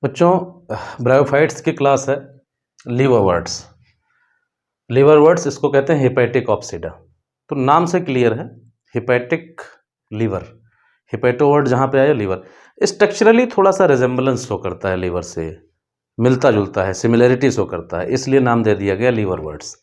बच्चों, ब्रायोफाइट्स की क्लास है लीवरवर्ट्स। लीवरवर्ट्स इसको कहते हैं हेपेटिक ऑप्सिडा। तो नाम से क्लियर है, हेपेटिक लीवर, हेपेटोवर्ड जहाँ पे आया लीवर। स्ट्रक्चरली थोड़ा सा रिजेम्बलेंस शो करता है लीवर से, मिलता जुलता है, सिमिलरिटी शो करता है, इसलिए नाम दे दिया गया लीवरवर्ट्स।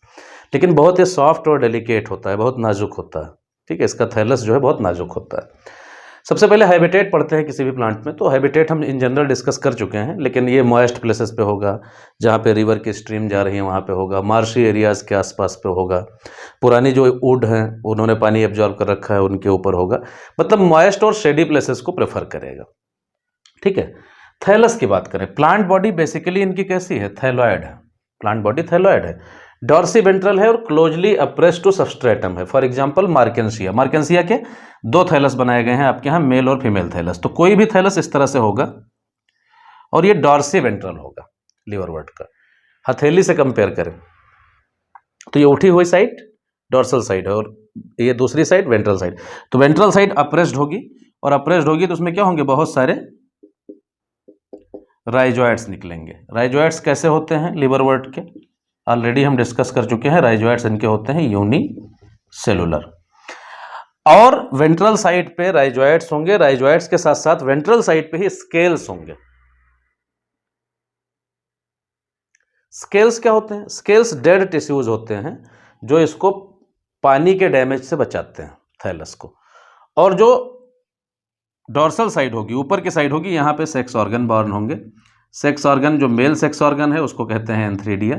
लेकिन बहुत ही सॉफ्ट और डेलिकेट होता है, बहुत नाजुक होता है। ठीक है, इसका थैलस जो है बहुत नाजुक होता है। सबसे पहले हैबिटेट पढ़ते हैं किसी भी प्लांट में। तो हैबिटेट हम इन जनरल डिस्कस कर चुके हैं, लेकिन ये मॉइस्ट प्लेसेस पे होगा, जहाँ पे रिवर की स्ट्रीम जा रही है वहाँ पे होगा, मार्शी एरियाज़ के आसपास पे होगा, पुरानी जो वुड हैं उन्होंने पानी एब्जॉर्ब कर रखा है उनके ऊपर होगा, मतलब मॉइस्ट और शेडी प्लेसेस को प्रेफर करेगा। ठीक है, थैलस की बात करें, प्लांट बॉडी बेसिकली इनकी कैसी है, थैलॉयड है। प्लांट बॉडी थैलॉयड है, डॉर्सी वेंट्रल है और क्लोजली अप्रेस्ड टू सबस्ट्रेटम है। फॉर एग्जांपल मार्केंसिया, मार्केंसिया के दो थैलस बनाए गए हैं आपके यहाँ, मेल और फीमेल थैलस। तो कोई भी थैलस इस तरह से होगा और ये डॉर्सी वेंट्रल होगा लीवरवर्ट का। हथेली से कंपेयर करें तो ये उठी हुई साइड डॉर्सल साइड है और ये दूसरी साइड वेंट्रल साइड। तो वेंट्रल साइड अप्रेस्ड होगी, और अप्रेस्ड होगी तो उसमें क्या होंगे, बहुत सारे राइजोइड्स निकलेंगे। राइजोइड्स कैसे होते हैं लीवरवर्ट के, ऑलरेडी हम डिस्कस कर चुके हैं। राइजोइड्स इनके होते हैं यूनिसेलुलर, और वेंट्रल साइड पे राइजोइड्स होंगे, राइजोइड्स के साथ साथ वेंट्रल साइड पे ही स्केल्स होंगे। स्केल्स क्या होते हैं, स्केल्स डेड टिश्यूज होते हैं जो इसको पानी के डैमेज से बचाते हैं थैलस को। और जो डॉर्सल साइड होगी, ऊपर की साइड होगी, यहाँ पे सेक्स ऑर्गन बॉर्न होंगे। सेक्स ऑर्गन, जो मेल सेक्स ऑर्गन है उसको कहते हैं एंथ्रीडिया,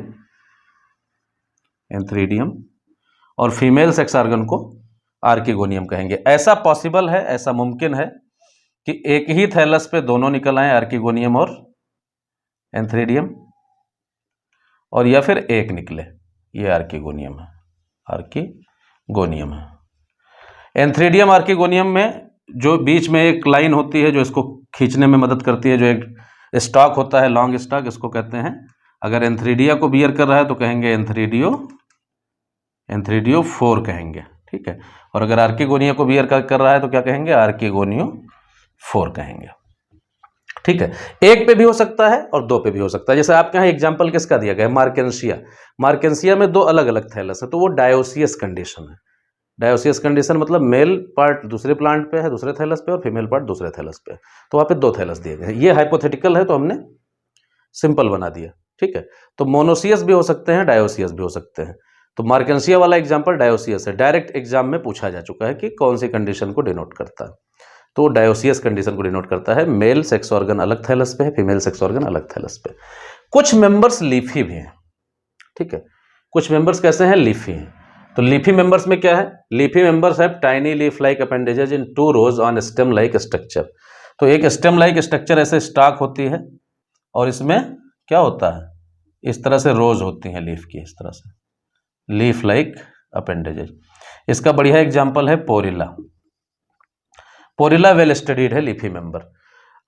एंथ्रीडियम, और फीमेल सेक्स ऑर्गन को आर्किगोनियम कहेंगे। ऐसा पॉसिबल है, ऐसा मुमकिन है कि एक ही थैलस पे दोनों निकल आए, आर्किगोनियम और एंथ्रीडियम, और या फिर एक निकले, ये आर्किगोनियम है, आर्किगोनियम है। एंथ्रीडियम आर्किगोनियम में जो बीच में एक लाइन होती है जो इसको खींचने में मदद करती है, जो एक स्टॉक होता है, लॉन्ग स्टॉक, इसको कहते हैं, अगर एंथ्रीडिया को बियर कर रहा है तो कहेंगे एंथ्रीडियो, एंथ्रीडियो 4 कहेंगे। ठीक है, और अगर आर्किगोनिया को बियर कर रहा है तो क्या कहेंगे, आर्किगोनियो 4 कहेंगे। ठीक है, एक पे भी हो सकता है और दो पे भी हो सकता है। जैसे आपके यहाँ एग्जाम्पल किसका दिया गया है, मार्केंसिया। मार्केंसिया में दो अलग अलग थैलस है, तो वो डायोसियस कंडीशन है। डायोसियस कंडीशन मतलब मेल पार्ट दूसरे प्लांट पे है, दूसरे थैलस पे, और फीमेल पार्ट दूसरे थैलस पे, तो वहाँ पे दो थैलस दिए गए हैं। ये हाइपोथेटिकल है तो हमने सिंपल बना दिया। ठीक है, तो मोनोसियस भी हो सकते हैं, डायोसियस भी हो सकते हैं। तो मार्केंसिया वाला एग्जाम्पल डायोसियस है, डायरेक्ट एग्जाम में पूछा जा चुका है कि कौन सी कंडीशन को डिनोट करता है, तो डायोसियस कंडीशन को डिनोट करता है। मेल सेक्स ऑर्गन अलग थैलस पे है, फीमेल सेक्स ऑर्गन अलग थैलस पे। कुछ मेंबर्स लीफी भी हैं। ठीक है, कुछ मेंबर्स कैसे हैं, लीफी हैं। तो लीफी मेंबर्स में क्या है, leafy members have tiny leaf like appendages in 2 rows on stem like structure. तो एक स्टेम लाइक स्ट्रक्चर ऐसे स्टॉक होती है, और इसमें क्या होता है, इस तरह से रोज होती हैं लीफ की, इस तरह से लीफ लाइक अपेंडेजेज। इसका बढ़िया एग्जांपल है पोरिला। पोरिला वेल स्टडीड है लीफी मेंबर।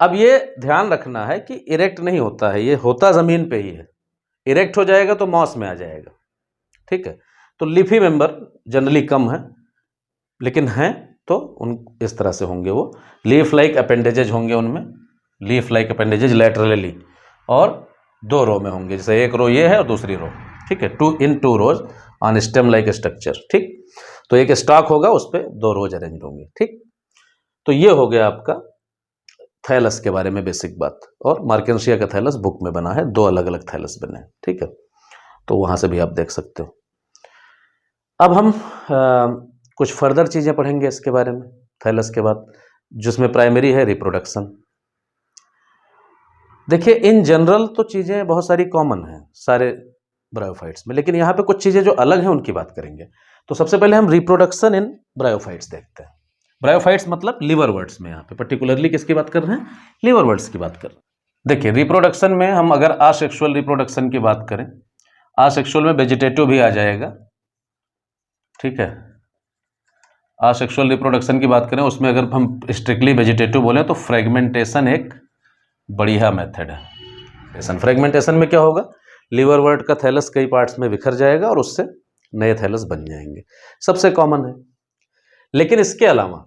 अब ये ध्यान रखना है कि इरेक्ट नहीं होता है, ये होता जमीन पे ही है। इरेक्ट हो जाएगा तो मॉस में आ जाएगा। ठीक है, तो लीफी मेंबर जनरली कम है, लेकिन हैं तो उन इस तरह से होंगे, वो लीफ लाइक अपेंडेजेज होंगे उनमें, लीफ लाइक अपेंडेजेज लैटरली, और 2 रो में होंगे, जैसे एक रो ये है और दूसरी रो। ठीक है, 2 rows on stem like structure. ठीक, तो एक स्टॉक होगा, उस पर 2 रोज अरेंज होंगे। ठीक, तो ये हो गया आपका थैलस के बारे में बेसिक बात। और मार्केंसिया का थैलस बुक में बना है, 2 अलग अलग थैलस बने हैं। ठीक है, तो वहां से भी आप देख सकते हो। अब हम कुछ फर्दर चीजें पढ़ेंगे इसके बारे में थैलस के बाद, जिसमें प्राइमरी है रिप्रोडक्शन। देखिए, इन जनरल तो चीजें बहुत सारी कॉमन हैं सारे ब्रायोफाइट्स में, लेकिन यहाँ पे कुछ चीजें जो अलग हैं उनकी बात करेंगे। तो सबसे पहले हम रिप्रोडक्शन इन ब्रायोफाइट्स देखते हैं। ब्रायोफाइट्स मतलब लीवरवर्ट्स में, यहाँ पे पर्टिकुलरली किसकी बात कर रहे हैं, लीवरवर्ट्स की बात कर रहे हैं। देखिए, रिप्रोडक्शन में हम अगर आसेक्सुअल रिप्रोडक्शन की बात करें, आसेक्सुअल में वेजिटेटिव भी आ जाएगा। ठीक है, आसेक्सुअल रिप्रोडक्शन की बात करें, उसमें अगर हम स्ट्रिक्टली वेजिटेटिव बोले तो फ्रेगमेंटेशन एक बढ़िया मेथड है। फ्रेगमेंटेशन में क्या होगा, लीवरवर्ट का थैलस कई पार्ट्स में बिखर जाएगा और उससे नए थैलस बन जाएंगे, सबसे कॉमन है। लेकिन इसके अलावा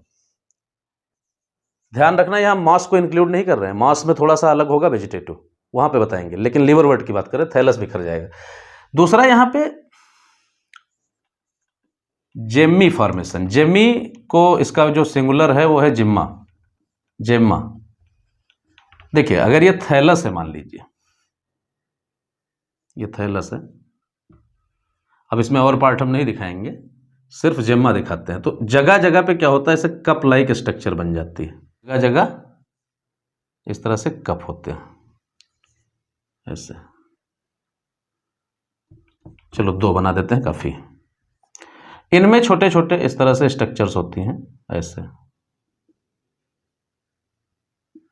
ध्यान रखना, यहां मॉस को इंक्लूड नहीं कर रहे हैं, मॉस में थोड़ा सा अलग होगा वेजिटेटिव। वहां पे बताएंगे, लेकिन लिवरवर्ट की बात करें थैलस बिखर जाएगा। दूसरा यहां पे जेम्मी फॉर्मेशन, जेम्मी को इसका जो सिंगुलर है वो है जिम्मा, जेम्मा। देखिए अगर ये थैलस है, मान लीजिए ये थैलस है, अब इसमें और पार्ट हम नहीं दिखाएंगे, सिर्फ जेम्मा दिखाते हैं। तो जगह जगह पे क्या होता है, ऐसे कप लाइक स्ट्रक्चर बन जाती है, जगह जगह इस तरह से कप होते हैं ऐसे। चलो 2 बना देते हैं, काफी। इनमें छोटे छोटे इस तरह से स्ट्रक्चर्स होती हैं ऐसे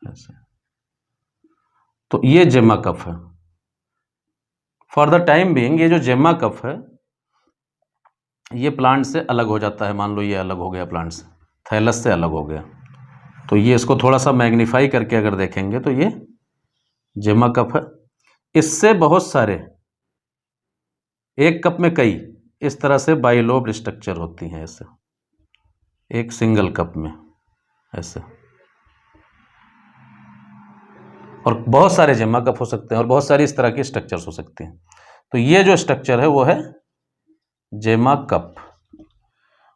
ऐसे। तो ये जेम्मा कप है। फॉर द टाइम बीइंग ये जो जेम्मा कप है ये प्लांट से अलग हो जाता है। मान लो ये अलग हो गया प्लांट से, थैलस से अलग हो गया, तो ये इसको थोड़ा सा मैग्नीफाई करके अगर देखेंगे तो ये जेम्मा कप है। इससे बहुत सारे, एक कप में कई इस तरह से बाइलोब्ड स्ट्रक्चर होती हैं ऐसे, एक सिंगल कप में ऐसे। और बहुत सारे जेम्मा कप हो सकते हैं और बहुत सारी इस तरह की स्ट्रक्चर्स हो सकती हैं। तो ये जो स्ट्रक्चर है वो है जेम्मा कप,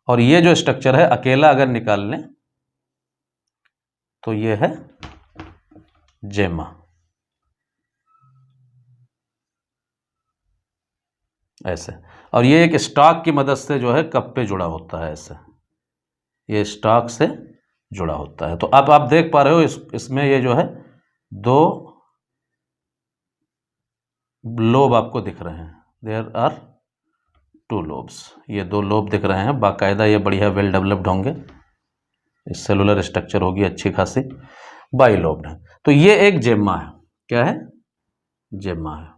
और ये जो स्ट्रक्चर है अकेला अगर निकाल लें तो ये है जेम्मा ऐसे। और ये एक स्टॉक की मदद से जो है कप पे जुड़ा होता है ऐसे, ये स्टॉक से जुड़ा होता है। तो अब आप देख पा रहे हो इसमें ये जो है 2 लोब आपको दिख रहे हैं, देयर आर 2 लोब्स, ये 2 लोब दिख रहे हैं बाकायदा, ये बढ़िया वेल डेवलप्ड होंगे, सेलुलर स्ट्रक्चर होगी अच्छी खासी, बाइलोब्ड है। तो ये एक जेम्मा है। क्या है? जेम्मा है।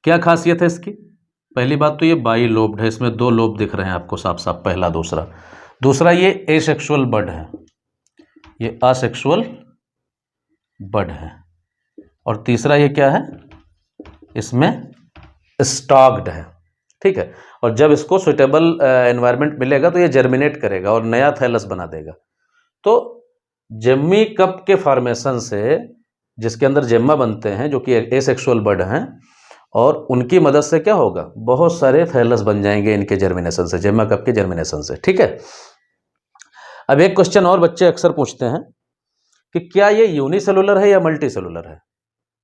क्या खासियत है इसकी? पहली बात तो ये बाइलोब्ड है, इसमें 2 लोब दिख रहे हैं आपको साफ साफ, पहला। दूसरा ये एसेक्सुअल बड है, ये असेक्सुअल बड है। और तीसरा ये क्या है, इसमें स्टॉक्ड है, ठीक है। और जब इसको सुटेबल एनवायरनमेंट मिलेगा तो ये जर्मिनेट करेगा और नया थैलस बना देगा। तो जेम्मी कप के फॉर्मेशन से, जिसके अंदर जेम्मा बनते हैं जो कि एसेक्सुअल बड हैं, और उनकी मदद से क्या होगा, बहुत सारे थैलस बन जाएंगे इनके जर्मिनेशन से, जेम्मा कप के जर्मिनेशन से, ठीक है। अब एक क्वेश्चन और बच्चे अक्सर पूछते हैं कि क्या ये यूनिसेलुलर है या मल्टी सेलुलर है?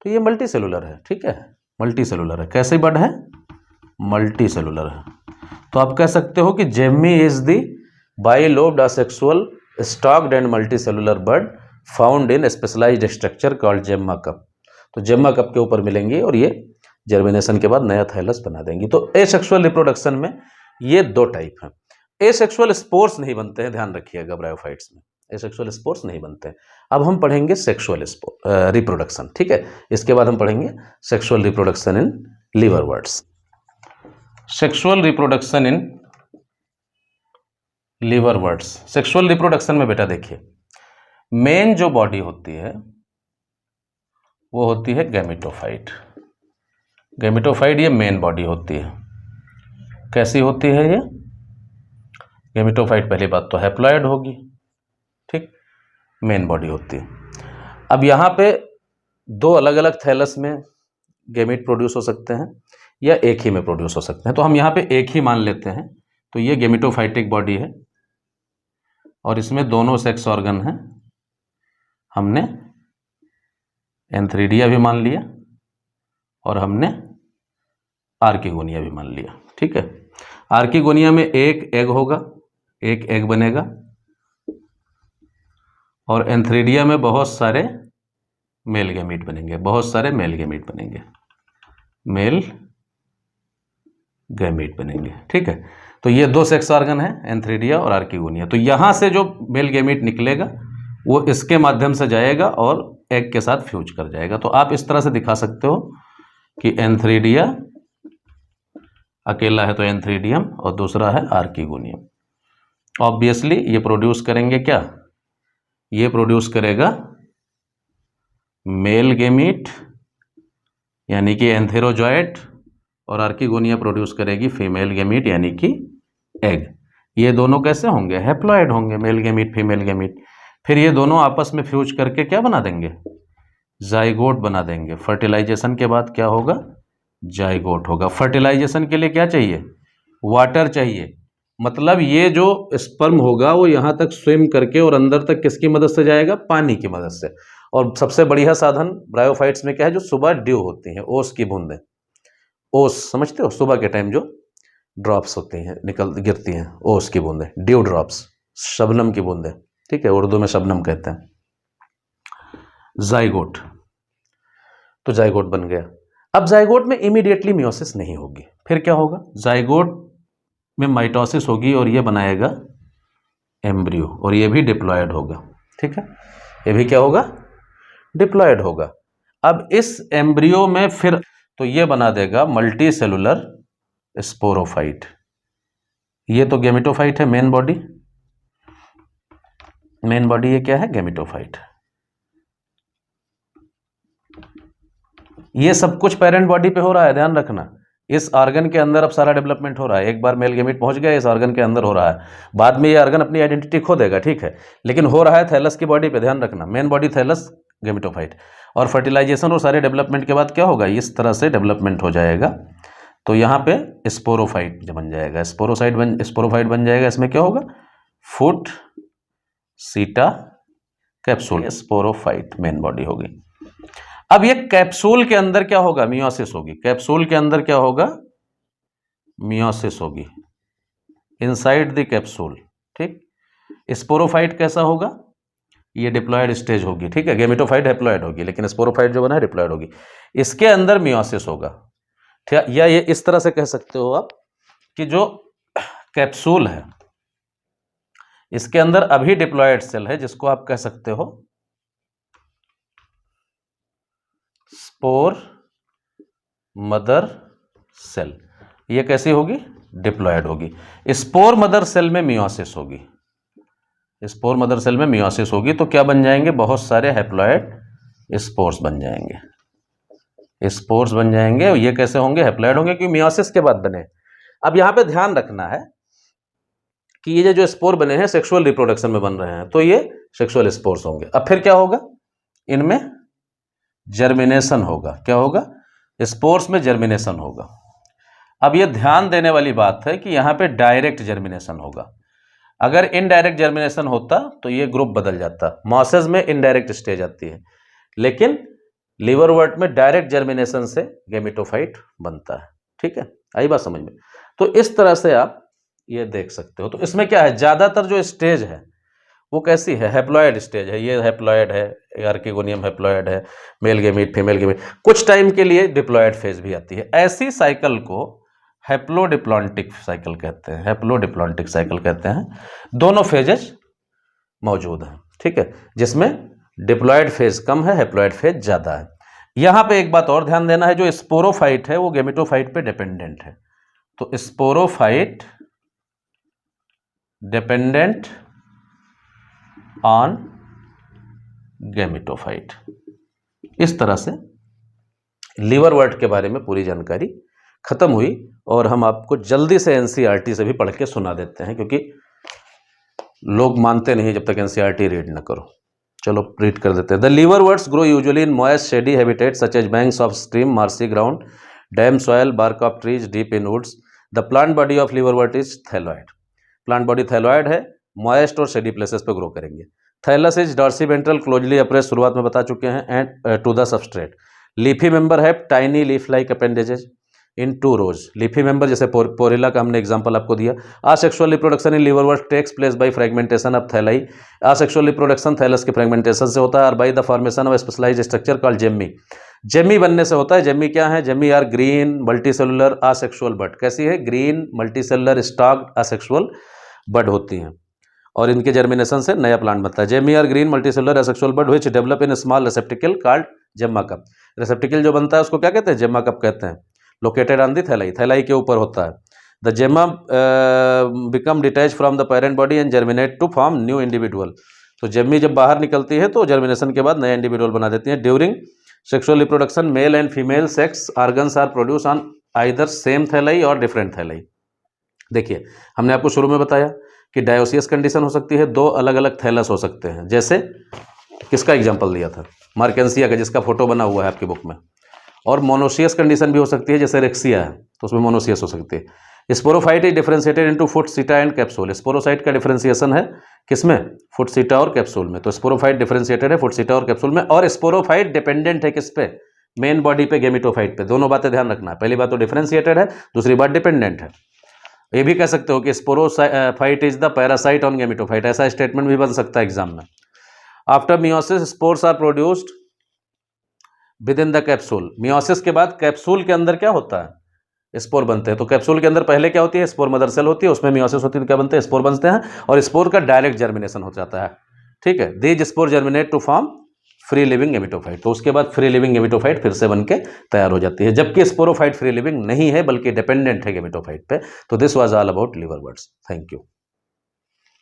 तो ये मल्टी सेलुलर है, ठीक है, मल्टी सेलुलर है। कैसे बड है? मल्टी सेलुलर है। तो आप कह सकते हो कि gemmae is the bilobed asexual stalked and multicellular bud found in specialised structure called gemma cup. तो जेम्मा कप के ऊपर मिलेंगी और ये जर्मिनेशन के बाद नया थैलस बना देंगी। तो एसेक्सुअल रिप्रोडक्शन में ये 2 टाइप हैं। एसेक्सुअल स्पोर्स नहीं बनते हैं, ध्यान रखिएगा, ब्रायोफाइट्स में एसेक्सुअल स्पोर्स नहीं बनते हैं। अब हम पढ़ेंगे सेक्सुअल रिप्रोडक्शन, ठीक है। इसके बाद हम पढ़ेंगे sexual reproduction in liverworts. Sexual reproduction in liverworts. Sexual reproduction में बेटा देखिए, मेन जो बॉडी होती है वो होती है गैमेटोफाइट। गैमेटोफाइट ये मेन बॉडी होती है। कैसी होती है ये गैमेटोफाइट? पहली बात तो हैप्लॉइड होगी, ठीक, मेन बॉडी होती है। अब यहाँ पे 2 अलग अलग थैलस में गैमेट प्रोड्यूस हो सकते हैं या एक ही में प्रोड्यूस हो सकते हैं। तो हम यहाँ पे एक ही मान लेते हैं। तो ये गैमेटोफाइटिक बॉडी है और इसमें दोनों सेक्स ऑर्गन हैं। हमने एंथ्रीडिया भी मान लिया और हमने आर्किगोनिया भी मान लिया, ठीक है। आर्किगोनिया में एक एग होगा, एक एग बनेगा, और एंथ्रीडिया में बहुत सारे मेल गैमीट बनेंगे, बहुत सारे मेल गैमीट बनेंगे, मेल गैमीट बनेंगे, ठीक है। तो ये 2 सेक्स ऑर्गन है, एंथ्रीडिया और आर्किगोनिया। तो यहां से जो मेल गैमीट निकलेगा वो इसके माध्यम से जाएगा और एग के साथ फ्यूज कर जाएगा। तो आप इस तरह से दिखा सकते हो कि एंथ्रीडिया अकेला है तो एंथ्रीडियम और दूसरा है आर्किगोनियम। ऑब्वियसली ये प्रोड्यूस करेंगे क्या? ये प्रोड्यूस करेगा मेल गैमीट यानी कि एंथेरोजॉइट, और आर्किगोनिया प्रोड्यूस करेगी फीमेल गैमीट यानी कि एग। ये दोनों कैसे होंगे? हैप्लॉइड होंगे, मेल गैमीट फीमेल गैमीट। फिर ये दोनों आपस में फ्यूज करके क्या बना देंगे? जाइगोट बना देंगे। फर्टिलाइजेशन के बाद क्या होगा? जाइगोट होगा। फर्टिलाइजेशन के लिए क्या चाहिए? वाटर चाहिए। मतलब ये जो स्पर्म होगा वो यहाँ तक स्विम करके और अंदर तक किसकी मदद से जाएगा? पानी की मदद से। और सबसे बढ़िया साधन ब्रायोफाइट्स में क्या है? जो सुबह ड्यू होती हैं, ओस की बूंदें। ओस समझते हो? सुबह के टाइम जो ड्रॉप्स होती हैं, गिरती हैं, ओस की बूंदें, ड्यू ड्रॉप्स, शबनम की बूंदें, ठीक है, उर्दू में शबनम कहते हैं। जाइगोट, तो जाइगोट बन गया। अब जाइगोट में इमीडिएटली मियोसिस नहीं होगी, फिर क्या होगा? जाइगोट में माइटोसिस होगी और ये बनाएगा एम्ब्रियो, और ये भी डिप्लॉयड होगा, ठीक है, ये भी क्या होगा? डिप्लॉयड होगा। अब इस एम्ब्रियो में फिर तो ये बना देगा मल्टी सेलुलर स्पोरोफाइट। ये तो गैमेटोफाइट है, मेन बॉडी, मेन बॉडी ये क्या है? गैमेटोफाइट। ये सब कुछ पेरेंट बॉडी पे हो रहा है, ध्यान रखना। इस ऑर्गन के अंदर अब सारा डेवलपमेंट हो रहा है। एक बार मेल गैमेट पहुंच गया, इस ऑर्गन के अंदर हो रहा है। बाद में ये ऑर्गन अपनी आइडेंटिटी खो देगा, ठीक है, लेकिन हो रहा है थैलस की बॉडी पे, ध्यान रखना। मेन बॉडी थैलस, गैमेटोफाइट, और फर्टिलाइजेशन और सारे डेवलपमेंट के बाद क्या होगा? इस तरह से डेवलपमेंट हो जाएगा। तो यहाँ पे स्पोरोफाइट बन जाएगा, स्पोरोफाइट बन जाएगा। इसमें क्या होगा? फुट सीटा कैप्सूल, स्पोरोफाइट मेन बॉडी होगी। अब ये कैप्सूल के अंदर क्या होगा? मियोसिस होगी। कैप्सूल के अंदर क्या होगा? मियोसिस होगी, इनसाइड द कैप्सूल, ठीक। स्पोरोफाइट कैसा होगा? ये डिप्लॉयड स्टेज होगी, ठीक है, गैमेटोफाइट हैप्लॉयड होगी, लेकिन स्पोरोफाइट जो बना है डिप्लॉयड होगी। इसके अंदर मियोसिस होगा, ठीक, या ये इस तरह से कह सकते हो आप कि जो कैप्सूल है इसके अंदर अभी डिप्लॉयड सेल है, जिसको आप कह सकते हो स्पोर मदर सेल। ये कैसी होगी? डिप्लॉयड होगी। स्पोर मदर सेल में मियोसिस होगी, स्पोर मदर सेल में मियोसिस होगी, तो क्या बन जाएंगे? बहुत सारे हैप्लॉयड स्पोर्स बन जाएंगे, स्पोर्स बन जाएंगे। ये कैसे होंगे? हैप्लॉयड होंगे, क्योंकि मियोसिस के बाद बने। अब यहां पे ध्यान रखना है कि ये जो स्पोर बने हैं सेक्सुअल रिप्रोडक्शन में बन रहे हैं, तो ये सेक्सुअल स्पोर्स होंगे। अब फिर क्या होगा? इनमें जर्मिनेशन होगा। क्या होगा? स्पोर्स में जर्मिनेशन होगा। अब ये ध्यान देने वाली बात है कि यहां पे डायरेक्ट जर्मिनेशन होगा। अगर इनडायरेक्ट जर्मिनेशन होता तो ये ग्रुप बदल जाता। मॉसेस में इनडायरेक्ट स्टेज आती है, लेकिन लिवरवर्ट में डायरेक्ट जर्मिनेशन से गैमेटोफाइट बनता है, ठीक है। आई बात समझ में? तो इस तरह से आप ये देख सकते हो। तो इसमें क्या है? ज्यादातर जो स्टेज है वो कैसी है? हैप्लॉयड स्टेज है। ये हैप्लॉयड है, आर्किगोनियम हैप्लॉयड है, मेल गैमीट फीमेल गैमीट, कुछ टाइम के लिए डिप्लॉयड फेज भी आती है। ऐसी साइकिल को हैप्लोडिप्लॉन्टिक साइकिल कहते हैं, हैप्लोडिप्लॉन्टिक साइकिल कहते हैं। दोनों फेजेस मौजूद हैं, ठीक है, जिसमें डिप्लॉयड फेज कम है, हैप्लॉयड फेज ज्यादा है। यहां पे एक बात और ध्यान देना है, जो स्पोरोफाइट है वो गैमेटोफाइट पे डिपेंडेंट है। तो स्पोरोफाइट डिपेंडेंट ऑन गैमेटोफाइट। इस तरह से लिवरवर्ट के बारे में पूरी जानकारी खत्म हुई, और हम आपको जल्दी से एनसीईआरटी से भी पढ़ के सुना देते हैं, क्योंकि लोग मानते नहीं जब तक एनसीईआरटी रीड ना करो। चलो रीड कर देते हैं। The liverworts grow usually in moist shady habitat such as banks of stream, marshy ground, damp soil, bark of trees, deep in woods. The plant body of liverwort is thalloid. Plant body thalloid है, moist और shady places पे grow करेंगे। Thallus is dorsiventral closely appressed, शुरुआत में बता चुके हैं, and to the substrate. Leafy member है tiny leaf like appendages in 2 rows. Leafy member जैसे पोरिला का हमने एग्जांपल आपको दिया। Asexual reproduction in liverwort takes place by fragmentation of thalli. Asexual reproduction thallus के फ्रेगमेंटेशन से होता है, और by the formation of specialised structure called gemmae. Gemmae बनने से होता है। जेमी क्या है? Gemmae are green multicellular asexual bud. कैसी है? Green multicellular stalked asexual bud होती हैं, और इनके जर्मिनेशन से नया प्लांट बनता है। Gemmae are green multicellular asexual bud which develop in small receptacle called gemma cup. Receptacle जो बनता है उसको क्या कहते हैं? जेम्मा कप कहते हैं। लोकेटेड ऑन दी थैलाई, थैलाई के ऊपर होता है। The gemma become detach from the parent body and germinate to form new individual. तो जेम्मी जब बाहर निकलती है तो जर्मिनेशन के बाद नया इंडिविजुअल बना देती है। During sexual reproduction male and female sex organs are produce on either same thalli or different थैलाई। देखिए, हमने आपको शुरू में बताया कि डायोसियस कंडीशन हो सकती है, 2 अलग अलग थैलस हो सकते हैं। जैसे किसका एग्जाम्पल दिया था? मार्केंसिया का, जिसका फोटो बना हुआ है आपकी बुक में। और मोनोसियस कंडीशन भी हो सकती है, जैसे रेक्सिया है तो उसमें मोनोसियस हो सकती है। Sporophyte is differentiated into foot, सीटा एंड कैप्सूल। स्पोरोसाइट का डिफरेंशिएशन है किसमें? फुट, सीटा और कैप्सूल में। तो स्पोरोफाइट डिफरेंशिएटेड है फुट, सीटा और कैप्सूल में। और स्पोरोफाइट डिपेंडेंट है किस पे? मेन बॉडी पे, गेमिटोफाइट पे। दोनों बातें ध्यान रखना है, पहली बात तो डिफरेंशिएटेड है, दूसरी बात डिपेंडेंट है। ये भी कह सकते हो कि sporophyte is the parasite on gametophyte, ऐसा स्टेटमेंट भी बन सकता है एग्जाम में। After meiosis spores are produced within the capsule. Meiosis के बाद कैप्सूल के अंदर क्या होता है? स्पोर बनते हैं। तो कैप्सूल के अंदर पहले क्या होती है? स्पोर मदर सेल होती है, उसमें मियोसिस होती है तो क्या बनते हैं? स्पोर बनते हैं, और स्पोर का डायरेक्ट जर्मिनेशन हो जाता है। ठीक है, these spore germinate to form free living gametophyte. तो उसके बाद फ्री लिविंग गेमिटोफाइट फिर से बनके तैयार हो जाती है, जबकि स्पोरोफाइट फ्री लिविंग नहीं है बल्कि डिपेंडेंट है गेमिटोफाइट पे। तो this was all about liver birds. Thank you.